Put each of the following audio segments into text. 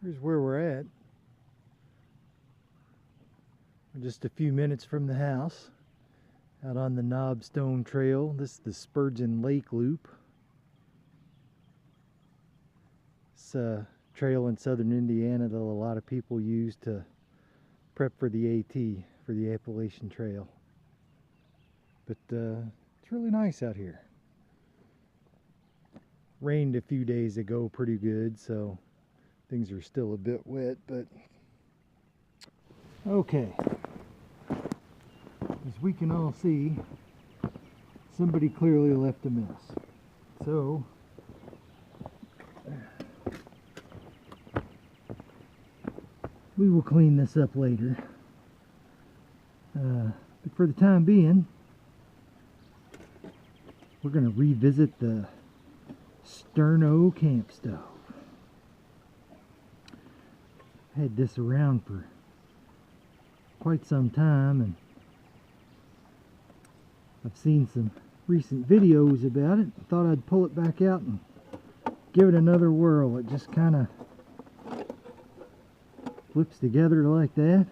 Here's where we're at. We're just a few minutes from the house, out on the Knobstone Trail. This is the Spurgeon Lake Loop. It's a trail in southern Indiana that a lot of people use to prep for the AT, for the Appalachian Trail. But it's really nice out here. Rained a few days ago pretty good, so things are still a bit wet, but okay. As we can all see, somebody clearly left a mess. So we will clean this up later. But for the time being, we're going to revisit the Sterno camp stove. Had this around for quite some time, and I've seen some recent videos about it. Thought I'd pull it back out and give it another whirl. It just kind of flips together like that,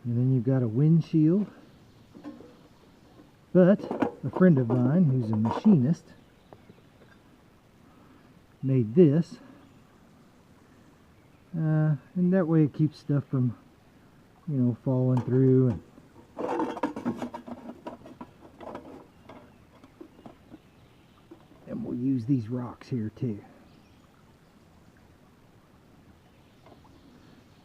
and then you've got a windshield. But a friend of mine who's a machinist made this, and that way it keeps stuff from, you know, falling through. And we'll use these rocks here too.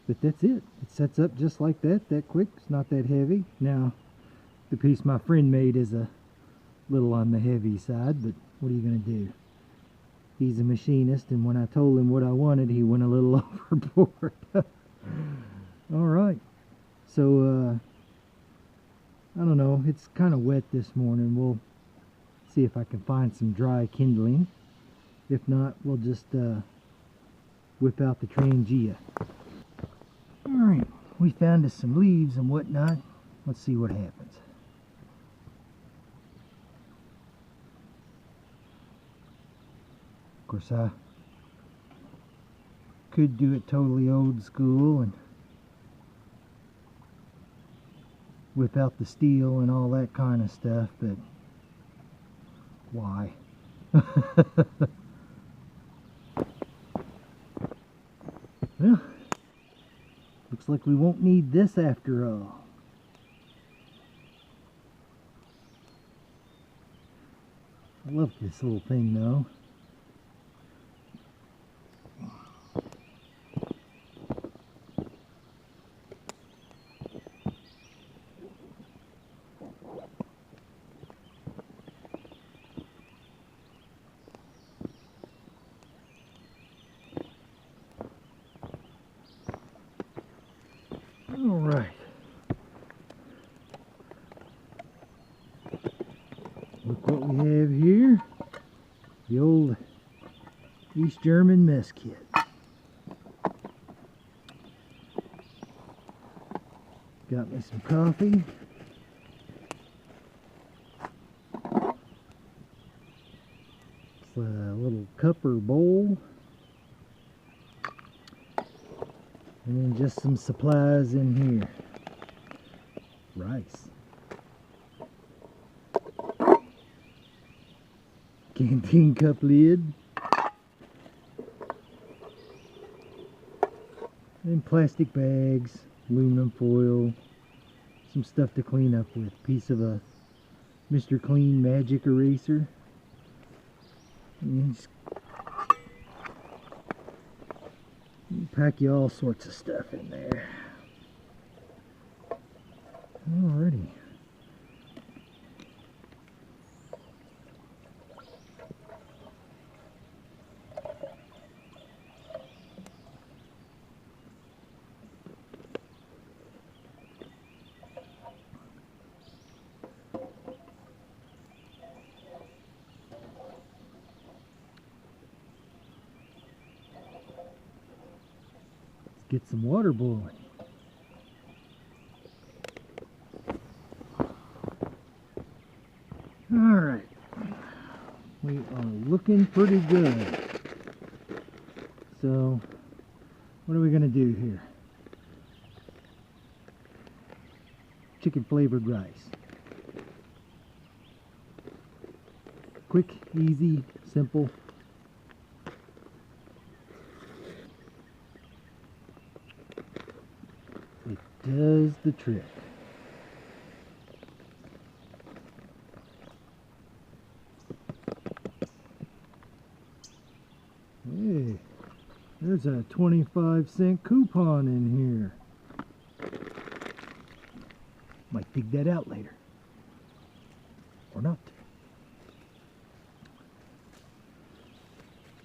But that's it. It sets up just like that quick. It's not that heavy. Now, the piece my friend made is a little on the heavy side, but what are you going to do? He's a machinist, and when I told him what I wanted, he went a little overboard. Alright, so I don't know, it's kind of wet this morning. We'll see if I can find some dry kindling. If not, we'll just whip out the Trangia. Alright, we found us some leaves and whatnot. Let's see what happens. Of course, I could do it totally old school and whip out the steel and all that kind of stuff, but why? Well, looks like we won't need this after all. I love this little thing though. All right. Look what we have here. The old East German mess kit. Got me some coffee. It's a little cup or bowl. And then just some supplies in here. Rice. Canteen cup lid. And plastic bags, aluminum foil, some stuff to clean up with. Piece of a Mr. Clean magic eraser. And just pack you all sorts of stuff in there. Alrighty. Get some water boiling. Alright, we are looking pretty good. So What are we gonna do here? Chicken flavored rice. Quick, easy, simple. It does the trick. Hey, there's a 25-cent coupon in here. Might dig that out later. Or not.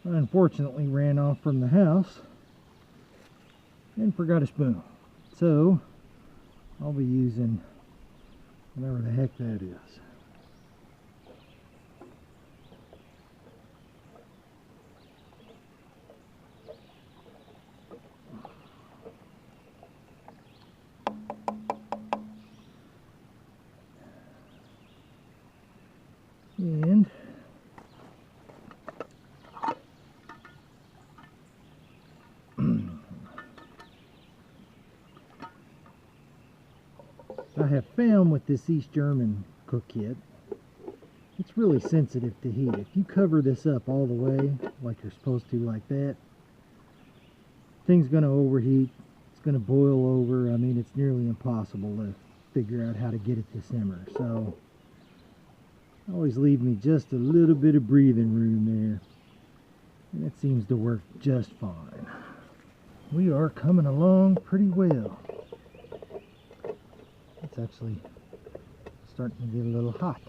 I unfortunately ran off from the house and forgot a spoon. So I'll be using whatever the heck that is. And I have found with this East German cook kit, it's really sensitive to heat. If you cover this up all the way, like you're supposed to, like that, thing's going to overheat. It's going to boil over. I mean, it's nearly impossible to figure out how to get it to simmer. So always leave me just a little bit of breathing room there. And it seems to work just fine. We are coming along pretty well. It's actually starting to get a little hot.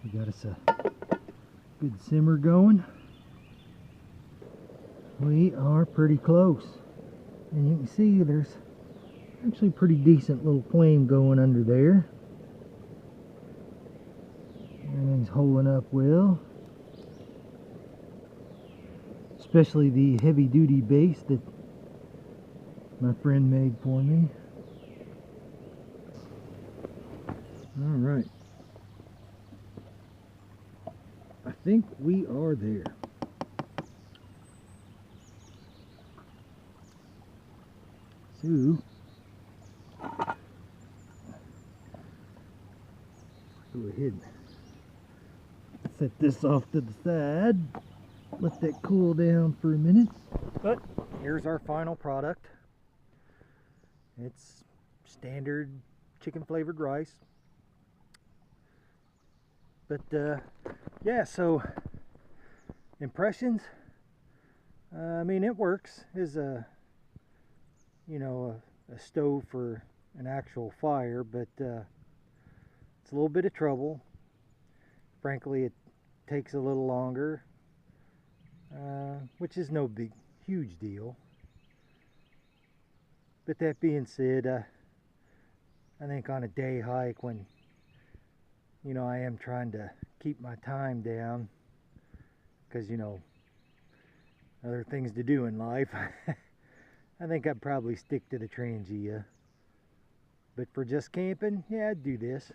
We got us a good simmer going. We are pretty close. And you can see there's actually a pretty decent little flame going under there. Everything's holding up well. Especially the heavy duty base that my friend made for me. Alright. I think we are there. So, go ahead and set this off to the side. Let that cool down for a minute. But here's our final product. It's standard chicken flavored rice. But yeah, so impressions. I mean, it works as a, you know, a stove for an actual fire, but it's a little bit of trouble. Frankly, it takes a little longer. Which is no big, huge deal. But that being said, I think on a day hike when, you know, I am trying to keep my time down, because, you know, other things to do in life, I think I'd probably stick to the Trangia. But for just camping, yeah, I'd do this.